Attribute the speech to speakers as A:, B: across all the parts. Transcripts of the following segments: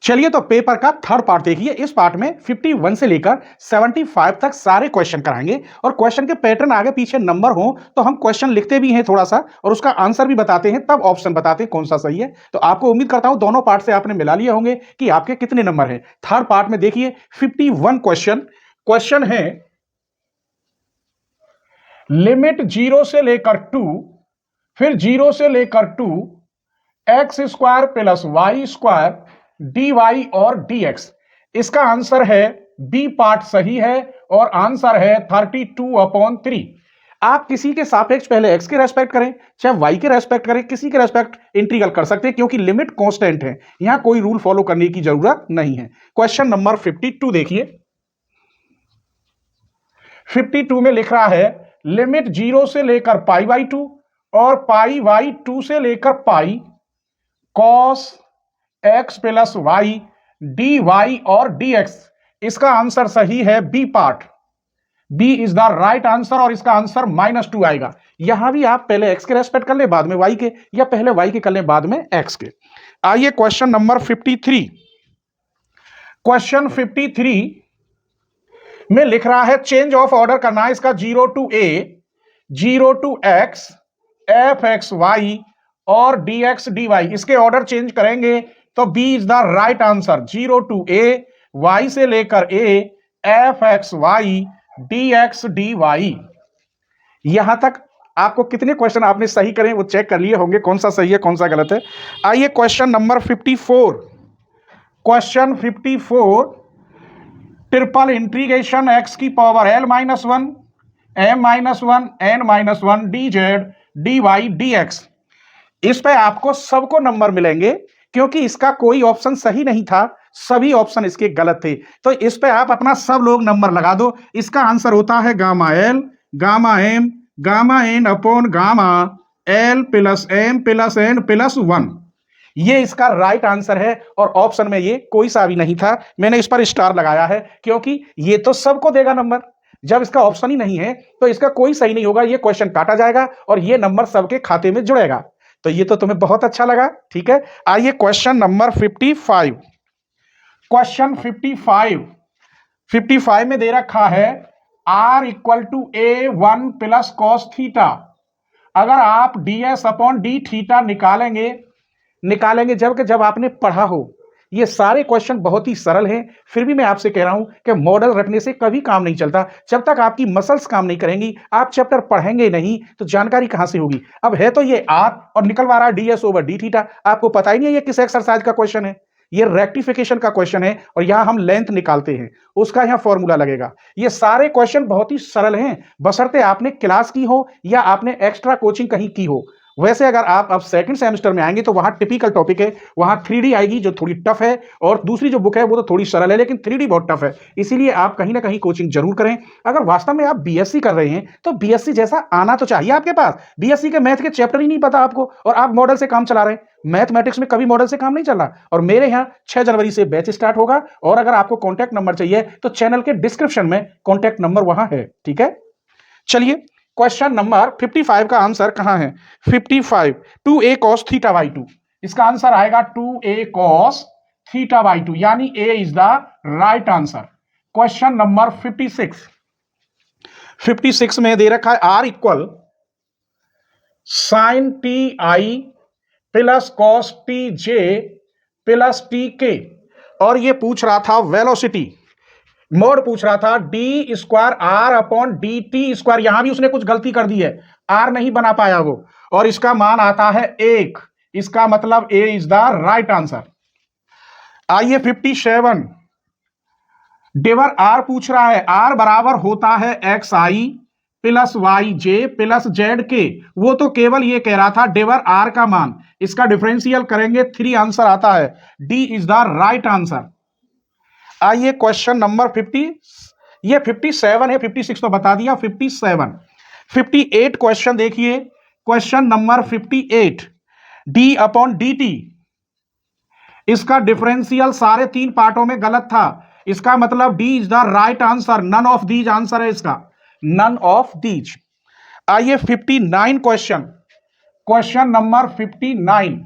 A: चलिए तो पेपर का थर्ड पार्ट देखिए। इस पार्ट में 51 से लेकर 75 तक सारे क्वेश्चन कराएंगे और क्वेश्चन के पैटर्न आगे पीछे नंबर हो तो हम क्वेश्चन लिखते भी हैं थोड़ा सा और उसका आंसर भी बताते हैं, तब ऑप्शन बताते हैं कौन सा सही है। तो आपको उम्मीद करता हूं दोनों पार्ट से आपने मिला लिए होंगे कि आपके कितने नंबर हैं। थर्ड पार्ट में देखिए 51 क्वेश्चन है लिमिट 0 से लेकर 2, फिर 0 से लेकर 2 x square plus y square d y और डी एक्स। इसका आंसर है बी पार्ट सही है और आंसर है 32/3। आप किसी के सापेक्ष पहले एक्स के रेस्पेक्ट करें चाहे वाई के रेस्पेक्ट करें, किसी के रेस्पेक्ट इंटीग्रल कर सकते हैं क्योंकि लिमिट कांस्टेंट है, यहां कोई रूल फॉलो करने की जरूरत नहीं है। क्वेश्चन नंबर 52 देखिए। 52 में लिख रहा है लिमिट 0 से लेकर π/2 और π/2 से लेकर pi cos x plus y d y और डी एक्स। इसका आंसर सही है B part, B is the right answer और इसका आंसर -2 आएगा। यहां भी आप पहले x के रेस्पेक्ट कर ले बाद में y के, या पहले y के कर ले बाद में x के। आइए क्वेश्चन नंबर 53। क्वेश्चन 53 में लिख रहा है चेंज ऑफ ऑर्डर करना है इसका 0 to a, 0 to x, f(x,y) और dx dy। इसके ऑर्डर चेंज करेंगे तो b is the right answer. 0 to a, y से लेकर a, f(x,y), dx dy। यहां तक आपको कितने क्वेश्चन आपने सही करें वो चेक कर लिए होंगे, कौन सा सही है कौन सा गलत है। आइए question number 54। Question 54 triple integration x की power l-1 m-1 n-1 dz dy dx। इस पे आपको सबको नंबर मिलेंगे क्योंकि इसका कोई ऑप्शन सही नहीं था, सभी ऑप्शन इसके गलत थे। तो इस पे आप अपना सब लोग नंबर लगा दो। इसका आंसर होता है gamma l, gamma m, gamma n upon gamma l plus m plus n plus 1। ये इसका राइट आंसर है और ऑप्शन में ये कोई सा भी नहीं था। मैंने इस पर स्टार लगाया है क्योंकि ये तो सबको देगा नंबर। जब इसका ऑप्शन ही नहीं है तो इसका कोई सही नहीं होगा, ये क्वेश्चन काटा जाएगा और ये नंबर सबके खाते में जुड़ेगा। तो ये तो तुम्हें बहुत अच्छा लगा, ठीक है। आइए क्वेश्चन नंबर 55। क्वेश्चन 55 में दे रखा है r = a1 plus cos theta. अगर आप ds अपॉन डी थीटा निकालेंगे जब आपने पढ़ा हो। ये सारे क्वेश्चन बहुत ही सरल हैं, फिर भी मैं आपसे कह रहा हूं कि मॉडल रटने से कभी काम नहीं चलता। जब तक आपकी मसल्स काम नहीं करेंगी, आप चैप्टर पढ़ेंगे नहीं तो जानकारी कहां से होगी। अब है तो ये r और निकलवा रहा है ds/d थीटा। आपको पता ही नहीं है ये किस एक्सरसाइज का क्वेश्चन है। ये रेक्टिफिकेशन का क्वेश्चन है और यहां हम लेंथ निकालते हैं, उसका यहां फॉर्मूला लगेगा। ये सारे क्वेश्चन बहुत ही सरल हैं, बशर्ते आपने क्लास की हो या आपने एक्स्ट्रा कोचिंग कहीं की हो। वैसे अगर आप अब सेकंड सेमेस्टर में आएंगे तो वहां टिपिकल टॉपिक है, वहां 3D आएगी जो थोड़ी टफ है और दूसरी जो बुक है वो तो थोड़ी सरल है, लेकिन 3D बहुत टफ है। इसीलिए आप कहीं ना कहीं कोचिंग जरूर करें। अगर वास्तव में आप बीएससी कर रहे हैं तो बीएससी जैसा आना तो चाहिए आपके पास। बीएससी के मैथ के चैप्टर ही नहीं पता आपको और आप मॉडल से काम चला रहे हैं। मैथमेटिक्स में कभी मॉडल से काम नहीं चल रहा। और मेरे यहाँ 6 जनवरी से बैच स्टार्ट होगा और अगर आपको कॉन्टैक्ट नंबर चाहिए तो चैनल के डिस्क्रिप्शन में कॉन्टैक्ट नंबर वहां है, ठीक है। चलिए क्वेश्चन नंबर 55 का आंसर कहां है। 55 2a cos θ/2। इसका आंसर आएगा 2a cos θ/2, यानी a is the right answer. Question number 56 में दे रखा है r = sin ti plus cos tj plus tk और ये पूछ रहा था वेलोसिटी। मोड पूछ रहा था d² r अपॉन dt²। यहां भी उसने कुछ गलती कर दी है, r नहीं बना पाया वो, और इसका मान आता है 1। इसका मतलब a is the right answer. आइए 57 डिवर r पूछ रहा है। r बराबर होता है xi plus yj plus zk। वो तो केवल ये कह रहा था डिवर r का मान, इसका डिफरेंशियल करेंगे 3 आंसर आता है। d is the right answer. आइए क्वेश्चन नंबर 50, ये 57 है, 56 तो बता दिया। 58 क्वेश्चन देखिए। Question number 58 d/dt। इसका डिफरेंशियल सारे 3 पार्टों में गलत था, इसका मतलब D is the right answer. None of these answer है इसका, नन ऑफ दीज। आइए 59 क्वेश्चन नंबर 59।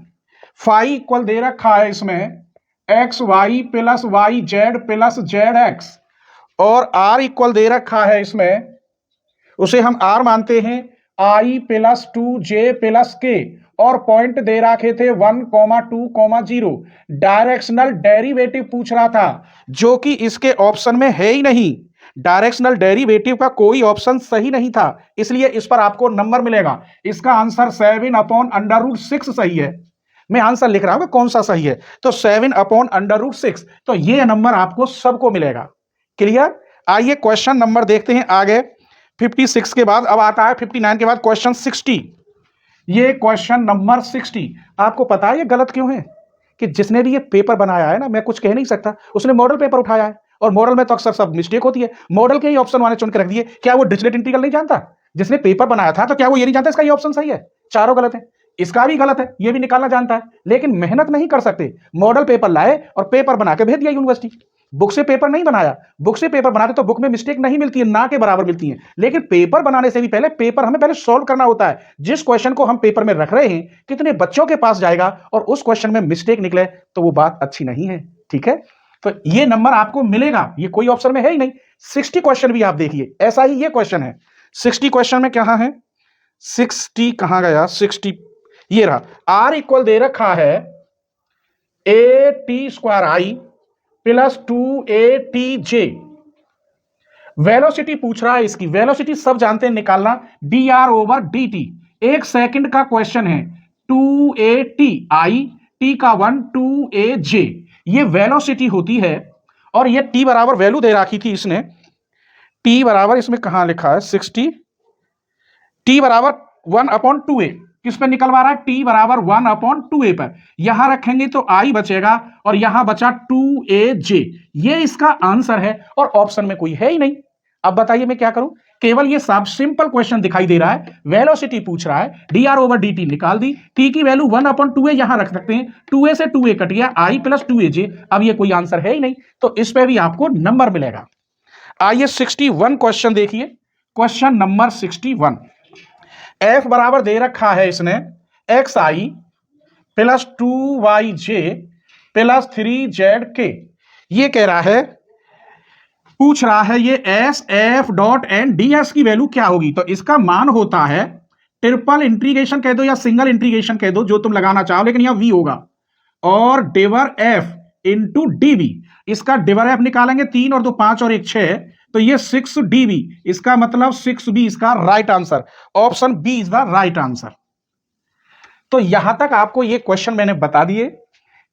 A: फाई इक्वल दे रखा है इसमें x y plus y z plus z x, और आर इक्वल दे रखा है इसमें, उसे हम आर मानते हैं, आई प्लस 2 जे प्लस के, और पॉइंट दे रखे थे 1,2,0। डायरेक्शनल डेरिवेटिव पूछ रहा था, जो कि इसके ऑप्शन में है ही नहीं। डायरेक्शनल डेरिवेटिव का कोई ऑप्शन सही नहीं था, इसलिए इस पर आपको नंबर मिलेगा। इसका आंसर 7/√6 सही है। मैं आंसर लिख रहा हूं कि कौन सा सही है, तो 7/√6, तो ये नंबर आपको सबको मिलेगा। क्लियर? आइए क्वेश्चन नंबर देखते हैं आगे। 56 के बाद अब आता है 59 के बाद क्वेश्चन 60। ये क्वेश्चन नंबर 60, आपको पता है ये गलत क्यों है? कि जिसने भी ये पेपर बनाया है ना, मैं कुछ कह नहीं सकता, उसने मॉडल पेपर उठाया है, और मॉडल में तो अक्सर सब मिस्टेक होती है। मॉडल के ही ऑप्शन वाले चुन के रख दिए। क्या वो डिरिचलेट इंटीग्रल नहीं जानता? जिसने पेपर बनाया था, तो क्या वो ये नहीं जानता इसका ये ऑप्शन सही है? चारों गलत है, इसका भी गलत है, ये भी निकालना जानता है, लेकिन मेहनत नहीं कर सकते। मॉडल पेपर लाए और पेपर बना के भेज दिया यूनिवर्सिटी। बुक से पेपर नहीं बनाया। बुक से पेपर बनाते तो बुक में मिस्टेक नहीं मिलती है, ना के बराबर मिलती है, लेकिन पेपर बनाने से भी पहले पेपर हमें पहले सॉल्व करना होता है। जिस क्वेश्चन को हम पेपर में रख रहे हैं, कितने बच्चों के पास जाएगा और उस क्वेश्चन में मिस्टेक निकले, तो वो बात अच्छी नहीं है। ठीक है, तो ये नंबर आपको मिलेगा, ये कोई ऑप्शन में है ही नहीं। 60 क्वेश्चन भी आप देखिए, ऐसा ही ये क्वेश्चन है। 60 क्वेश्चन में क्या है, 60 कहां गया, 60 ये रहा। आर इक्वल दे रखा है a t² plus 2a_t_j। Velocity पूछ रहा है, इसकी वेलोसिटी सब जानते हैं निकालना, dr/dt। 1 सेकंड का क्वेश्चन है, 2a_t_i, t का 1, 2a_j, ये वेलोसिटी होती है। और ये t बराबर वैल्यू दे रखी थी इसने, t बराबर इसमें कहां लिखा है 60, t बराबर 1/2a, किस पे निकलवा रहा है, t बराबर 1/2a पर। यहां रखेंगे तो i बचेगा, और यहां बचा 2a_j, ये इसका आंसर है, और ऑप्शन में कोई है ही नहीं। अब बताइए मैं क्या करूं? केवल ये सब सिंपल क्वेश्चन दिखाई दे रहा है, वेलोसिटी पूछ रहा है, dr/dt निकाल दी, t की वैल्यू 1/2a यहां रख सकते हैं, 2a से 2a कट गया, i प्लस 2a_j। अब ये कोई आंसर है ही नहीं, तो इस पे भी आपको नंबर मिलेगा। आइए 61 क्वेश्चन देखिए, क्वेश्चन नंबर 61। f बराबर दे रखा है इसने, xi plus 2yj plus 3zk। ये कह रहा है, पूछ रहा है ये S F dot N D S की वैल्यू क्या होगी। तो इसका मान होता है, ट्रिपल इंटीग्रेशन कह दो या सिंगल इंटीग्रेशन कह दो, जो तुम लगाना चाहो, लेकिन यहां वी होगा, और डिवर एफ इंटू डीवी। इसका डिवर एफ निकालेंगे, 3 और 2 5 और 1 6, तो ये 6dV, इसका मतलब 6b इसका right answer. Option B is the right answer. तो यहां तक आपको ये क्वेश्चन मैंने बता दिए,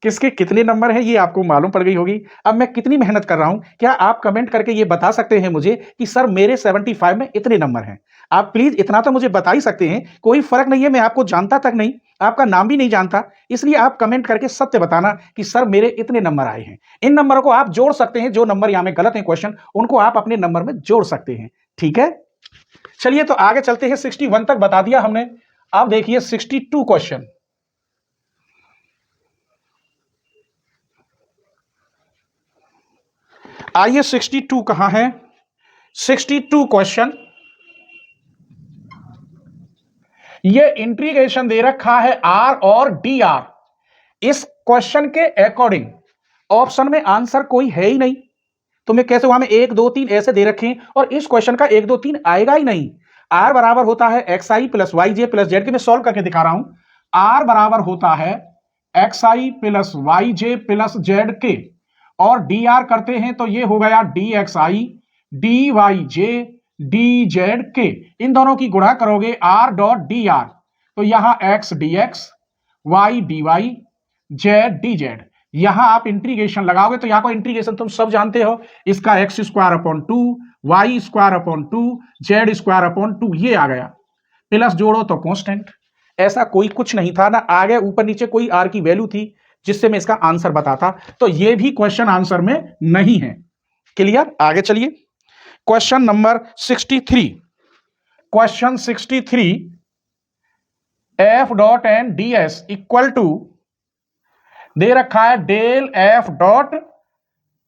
A: किसके कितने नंबर है ये आपको मालूम पड़ गई होगी। अब मैं कितनी मेहनत कर रहा हूं, क्या आप कमेंट करके ये बता सकते हैं मुझे कि सर मेरे 75 में इतने नंबर हैं? आप प्लीज इतना तो मुझे बता ही सकते हैं। कोई फर्क नहीं है, मैं आपको जानता तक नहीं, आपका नाम भी नहीं जानता, इसलिए आप कमेंट करके सत्य बताना कि सर मेरे इतने नंबर आए हैं। इन नंबरों को आप जोड़ सकते हैं, जो नंबर यहां में गलत है क्वेश्चन, उनको आप अपने नंबर में जोड़ सकते हैं। ठीक है, चलिए तो आगे चलते हैं। 61 तक बता दिया हमने, अब देखिए 62 क्वेश्चन। आइए 62 कहां है, 62 क्वेश्चन। ये इंटीग्रेशन दे रखा है आर और डी आर। इस क्वेश्चन के अकॉर्डिंग ऑप्शन में आंसर कोई है ही नहीं, तो मैं कैसे, वहां में 1 2 3 ऐसे दे रखे हैं, और इस क्वेश्चन का 1 2 3 आएगा ही नहीं। आर बराबर होता है एक्स आई प्लस वाई जे प्लस जेड, के मैं सॉल्व करके दिखा रहा हूं। आर बराबर होता है एक्स आई प्लस वाई जे प्लस जेड के, और डी आर करते हैं तो ये हो गया d x i d y j d z k. इन दोनों की गुणा करोगे आर डॉट डी आर, तो यहां x d x, y d y, z d z. यहां आप इंटीग्रेशन लगाओगे तो यहां को इंटीग्रेशन तुम सब जानते हो, इसका x²/2, y²/2, z²/2, ये आ गया, प्लस जोड़ो तो कांस्टेंट। ऐसा कोई कुछ नहीं था ना, आगे ऊपर नीचे कोई आर की वैल्यू थी जिससे मैं इसका आंसर बताता, तो ये भी क्वेश्चन आंसर में नहीं है। क्लियर? आगे चलिए, question number 63। Question 63, F dot N D S equal to दे रखा है डेल एफ डॉट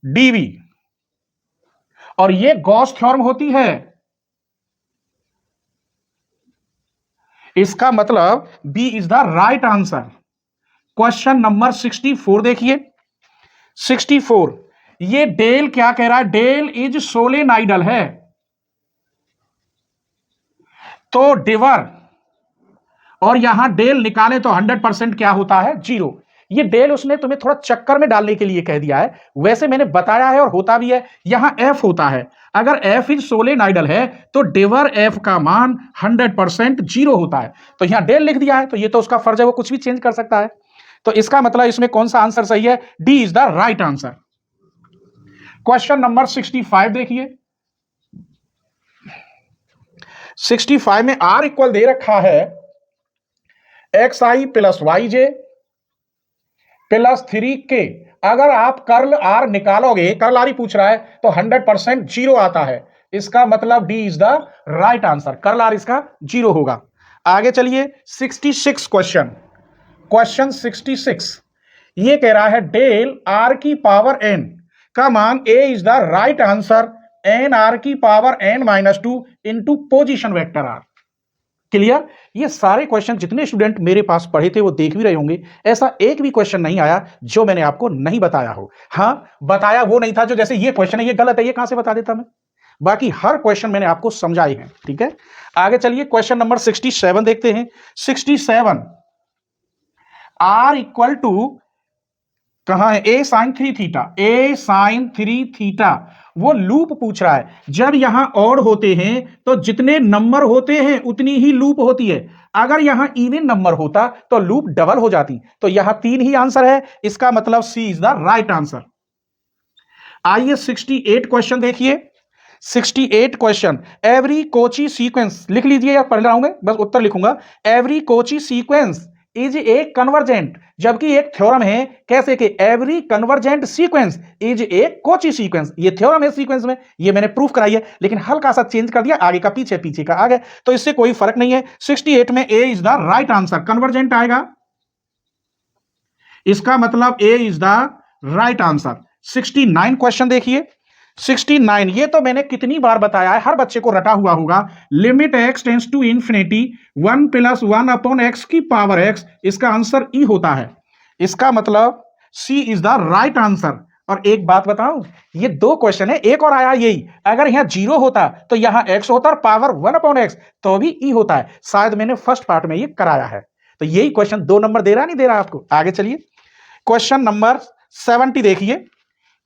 A: डीवी, और ये गॉस थ्योरम होती है। इसका मतलब B is the right answer. Question number 64 देखिए, 64। ये डेल क्या कह रहा है? डेल इज सोलेनाइडल है, तो डिवर, और यहां डेल निकाले तो 100% क्या होता है? 0। ये डेल उसने तुम्हें थोड़ा चक्कर में डालने के लिए कह दिया है, वैसे मैंने बताया है और होता भी है। यहां एफ होता है, अगर एफ इज सोलेनाइडल है तो डिवर एफ का मान 100% 0 होता है। तो यहां डेल लिख दिया है, तो ये तो उसका फर्ज है, वो कुछ भी चेंज कर सकता है। तो इसका मतलब इसमें कौन सा आंसर सही है? D is the right answer. Question number 65 देखिए। 65 में आर इक्वल दे रखा है एक्स आई प्लस वाई जे प्लस 3k। अगर आप कर्ल आर निकालोगे, कर्ल आर ही पूछ रहा है, तो 100% 0 आता है। इसका मतलब D is the right answer, curl r इसका 0 होगा। आगे चलिए 66 क्वेश्चन। क्वेश्चन 66 ये कह रहा है डेल आर की पावर n का मान A is the right answer N R की power n-2 into position vector R. Clear? ये सारे क्वेश्चन जितने स्टूडेंट मेरे पास पढ़े थे वो देख भी रहे होंगे, ऐसा एक भी क्वेश्चन नहीं आया जो मैंने आपको नहीं बताया हो। हां, बताया वो नहीं था जो जैसे ये क्वेश्चन है ये गलत है, ये कहां से बता देता मैं? बाकी हर क्वेश्चन मैंने आपको समझाए हैं। ठीक है, आगे चलिए क्वेश्चन नंबर 67 देखते हैं। 67 आर इक्वल टू कहां है? ए साइन 3 थीटा, ए साइन 3 थीटा। वो लूप पूछ रहा है। जब यहां ऑड होते हैं तो जितने नंबर होते हैं उतनी ही लूप होती है। अगर यहां इवन नंबर होता तो लूप डबल हो जाती। तो यहां 3 ही आंसर है, इसका मतलब C is the right answer. आइए 68 क्वेश्चन देखिए। 68 क्वेश्चन, एवरी कोची सीक्वेंस लिख लीजिए या पढ़ रहा हूं मैं, बस उत्तर लिखूंगा। Every Kochi sequence is a convergent, जबकि एक थ्योरम है कैसे कि every convergent sequence is a Kochi sequence. ये थ्योरम है सीक्वेंस में, ये मैंने प्रूफ कराई है, लेकिन हल्का सा चेंज कर दिया, आगे का पीछे, पीछे का आगे, तो इससे कोई फर्क नहीं है। 68 में A is the right answer, convergent आएगा, इसका मतलब A is the right answer. 69 question देखिए। 69 ये तो मैंने कितनी बार बताया है, हर बच्चे को रटा हुआ होगा। Limit x tends to infinity 1 + 1 upon x की पावर एक्स, इसका आंसर ई होता है। इसका मतलब C is the right answer. और एक बात बताऊं, ये 2 क्वेश्चन है, एक और आया यही, अगर यहां 0 होता तो यहां x होता और पावर 1 अपॉन एक्स तो भी ई होता है। शायद मैंने फर्स्ट पार्ट में ये कराया है। तो यही क्वेश्चन 2 नंबर दे रहा नहीं दे रहा आपको। आगे चलिए क्वेश्चन नंबर 70 देखिए।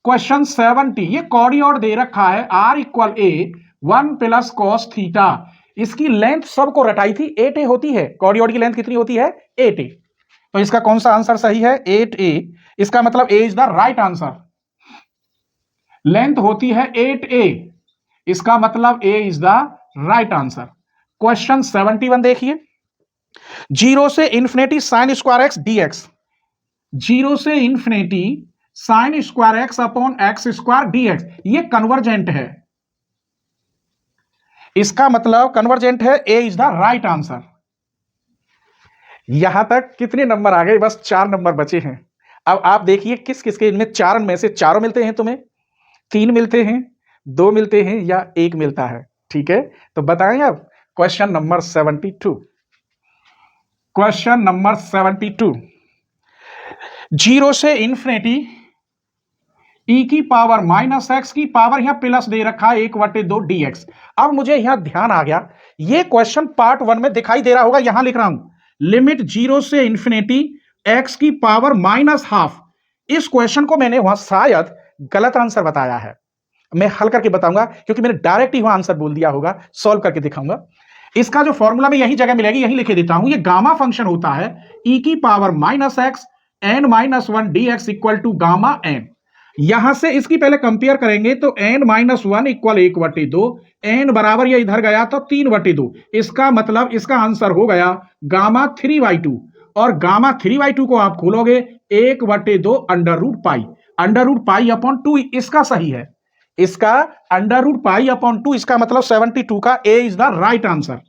A: क्वेश्चन 70 ये कॉर्डियोड दे रखा है r इक्वल ए 1 + cos थीटा। इसकी लेंथ सबको रटाई थी 8a होती है। कॉर्डियोड की लेंथ कितनी होती है? 8a। तो इसका कौन सा आंसर सही है? 8a। इसका मतलब a is the right answer. Length होती है 8a, इसका मतलब a is the right answer. Question 71 देखिए। 0 से infinity sine square x dx, 0 से infinity sine square x upon x square dx, ये कन्वर्जेंट है, इसका मतलब कन्वर्जेंट है, ए इज द राइट आंसर। यहां तक कितने नंबर आ गए? बस 4 नंबर बचे हैं। अब आप देखिए किस किस के इनमें 4 में से चारों मिलते हैं, तुम्हें 3 मिलते हैं, 2 मिलते हैं या 1 मिलता है। ठीक है, तो बताएं अब क्वेश्चन नंबर 72। क्वेश्चन नंबर 72, 0 से इंफिनिटी e की पावर माइनस एक्स की पावर यहां प्लस दे रखा है 1/2 dx। अब मुझे यहां ध्यान आ गया, ये क्वेश्चन पार्ट 1 में दिखाई दे रहा होगा, यहां लिख रहा हूं लिमिट 0 से इंफिनिटी एक्स की पावर -12। इस क्वेश्चन को मैंने वहां शायद गलत आंसर बताया है, मैं हल करके बताऊंगा क्योंकि मैंने डायरेक्ट ही वहां आंसर बोल दिया होगा, सॉल्व करके दिखाऊंगा। इसका जो फॉर्मूला में यही जगह मिलेगी, यही लिखे देता हूं। ये गामा फंक्शन होता है e की power -x n-1 dx equal to gamma n। यहां से इसकी पहले कंपेयर करेंगे तो n-1 इक्वल 1/2, n बराबर ये इधर गया तो 3/2, इसका मतलब इसका आंसर हो गया गामा 3/2। और गामा 3/2 को आप खोलोगे 1/2 अंडर रूट पाई अपॉन 2, इसका सही है, इसका अंडर रूट पाई अपॉन 2, इसका मतलब 72 का A is the right answer.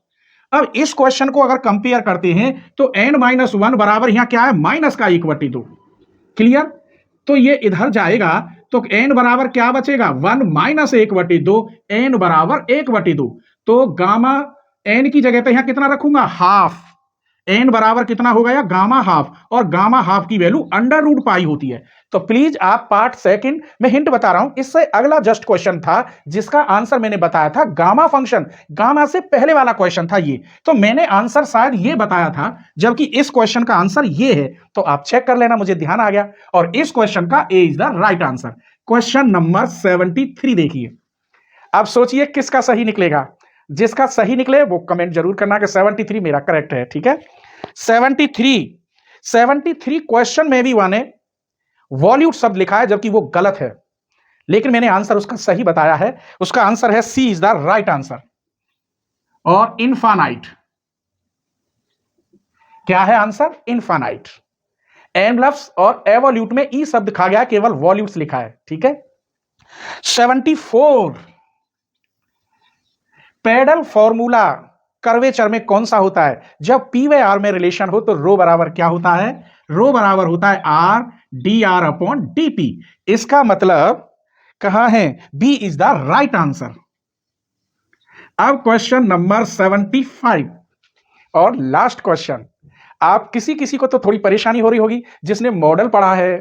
A: अब इस क्वेश्चन को अगर कंपेयर करते हैं तो n-1 बराबर यहां क्या है? माइनस का 1/2। क्लियर? तो ये इधर जाएगा तो n बराबर क्या बचेगा? 1 - 1/2, n बराबर 1/2। तो गामा n की जगह पे यहां कितना रखूंगा? हाफ। एन बराबर कितना हो गया, गामा हाफ, और गामा हाफ की वैल्यू अंडर रूट पाई होती है। तो प्लीज आप पार्ट सेकंड में हिंट बता रहा हूं, इससे अगला जस्ट क्वेश्चन था जिसका आंसर मैंने बताया था गामा फंक्शन, गामा से पहले वाला क्वेश्चन था ये, तो मैंने आंसर शायद ये बताया था, जबकि इस क्वेश्चन का आंसर ये है। तो आप चेक कर लेना, मुझे ध्यान आ गया, और इस क्वेश्चन का A is the right answer. Question number 73 देखिए। अब सोचिए किसका सही निकलेगा, जिसका सही निकले वो कमेंट जरूर करना कि 73 मेरा करेक्ट है, ठीक है। 73 क्वेश्चन में भी मैंने वॉल्यूट शब्द लिखा है जबकि वो गलत है, लेकिन मैंने आंसर उसका सही बताया है। उसका आंसर है सी इज द राइट आंसर। और इनफानाइट क्या है आंसर, इनफानाइट। एनवलप्स और एवोल्यूट में ई शब्द खा गया, केवल वॉल्यूट्स लिखा है, ठीक है। 74 पेडल फॉर्मूला कर्वेचर में कौन सा होता है, जब पी व आर में रिलेशन हो तो रो बराबर क्या होता है, रो बराबर होता है r d r upon d p. इसका मतलब कहां है, B is the right answer. अब क्वेश्चन नंबर 75 और लास्ट क्वेश्चन। आप किसी किसी को तो थोड़ी परेशानी हो रही होगी, जिसने मॉडल पढ़ा है,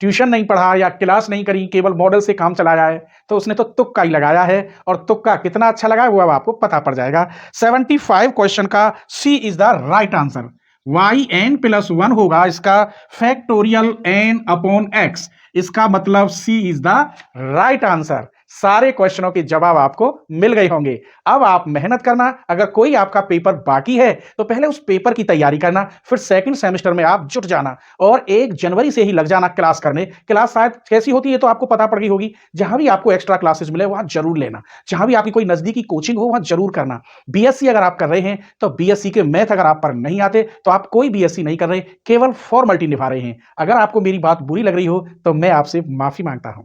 A: ट्यूशन नहीं पढ़ा या क्लास नहीं करी, केवल मॉडल से काम चलाया है, तो उसने तो तुक्का ही लगाया है, और तुक्का कितना अच्छा लगा वो अब आपको पता पड़ जाएगा। 75 क्वेश्चन का C is the right answer. Y N plus 1 होगा इसका फैक्टोरियल एन अपॉन एक्स, इसका मतलब C is the right answer. सारे क्वेश्चनों के जवाब आपको मिल गए होंगे। अब आप मेहनत करना, अगर कोई आपका पेपर बाकी है तो पहले उस पेपर की तैयारी करना, फिर सेकंड सेमेस्टर में आप जुट जाना और 1 जनवरी से ही लग जाना क्लास करने। क्लास शायद कैसी होती है तो आपको पता पड़ गई होगी, जहां भी आपको एक्स्ट्रा क्लासेस मिले वहां जरूर लेना, जहां भी आपकी कोई नजदीकी कोचिंग हो वहां जरूर करना। बीएससी अगर आप कर रहे हैं तो बीएससी के मैथ अगर आप पर नहीं आते तो आप कोई बीएससी नहीं कर रहे, केवल फॉर्मेलिटी निभा रहे हैं। अगर आपको मेरी बात बुरी लग रही हो तो मैं आपसे माफी मांगता हूं।